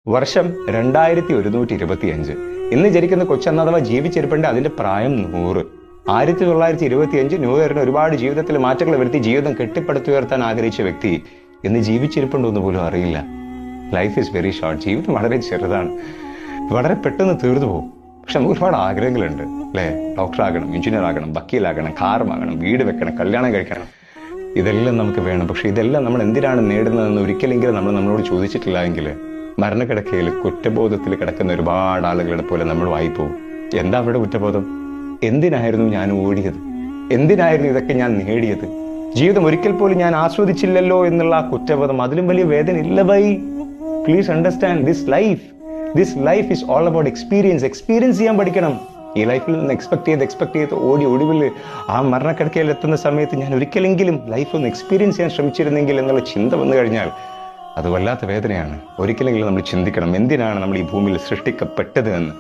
വർഷം 2125. ഇന്ന് ജനിക്കുന്ന കൊച്ചെന്ന് അഥവാ ജീവിച്ചിരിപ്പുണ്ട് അതിന്റെ പ്രായം 100. 1925 ന്യൂ ഇയറിന് ഒരുപാട് ജീവിതത്തിൽ മാറ്റങ്ങൾ വരുത്തി ജീവിതം കെട്ടിപ്പടുത്തുയർത്താൻ ആഗ്രഹിച്ച വ്യക്തി ഇന്ന് ജീവിച്ചിരിപ്പുണ്ടോ എന്ന് പോലും അറിയില്ല. Life is very short. ജീവിതം വളരെ ചെറുതാണ്, വളരെ പെട്ടെന്ന് തീർന്നു പോകും. പക്ഷെ നമുക്ക് ഒരുപാട് ആഗ്രഹങ്ങളുണ്ട് അല്ലേ? ഡോക്ടറാകണം, എഞ്ചിനീയർ ആകണം, വക്കീലാകണം, കാർ വാങ്ങണം, വീട് വെക്കണം, കല്യാണം കഴിക്കണം. ഇതെല്ലാം നമുക്ക് വേണം. പക്ഷെ ഇതെല്ലാം നമ്മൾ എന്തിനാണ് നേടുന്നതെന്ന് ഒരിക്കലെങ്കിലും നമ്മൾ നമ്മളോട് ചോദിച്ചിട്ടില്ല എങ്കിൽ മരണക്കിടക്കയിൽ കുറ്റബോധത്തിൽ കിടക്കുന്ന ഒരുപാട് ആളുകളുടെ പോലെ നമ്മൾ വായിപ്പോവും. എന്താ അവരുടെ കുറ്റബോധം? എന്തിനായിരുന്നു ഞാൻ ഓടിയത്? എന്തിനായിരുന്നു ഇതൊക്കെ ഞാൻ നേടിയത്? ജീവിതം ഒരിക്കൽ പോലും ഞാൻ ആസ്വദിച്ചില്ലല്ലോ എന്നുള്ള ആ കുറ്റബോധം. അതിലും വലിയ വേദന ഇല്ല bye. Please understand this life is all about experience ചെയ്യാൻ പഠിക്കണം. ഈ ലൈഫിൽ നിന്ന് എക്സ്പെക്ട് ചെയ്ത് ഒടുവിൽ ആ മരണക്കിടക്കയിൽ എത്തുന്ന സമയത്ത് ഞാൻ ഒരിക്കലെങ്കിലും ലൈഫ് ഒന്ന് എക്സ്പീരിയൻസ് ചെയ്യാൻ ശ്രമിച്ചിരുന്നെങ്കിൽ എന്നുള്ള ചിന്ത വന്നു കഴിഞ്ഞാൽ അത് വല്ലാത്ത വേദനയാണ്. ഒരിക്കലെങ്കിലും നമ്മൾ ചിന്തിക്കണം, എന്തിനാണ് നമ്മൾ ഈ ഭൂമിയിൽ സൃഷ്ടിക്കപ്പെട്ടത് എന്ന്.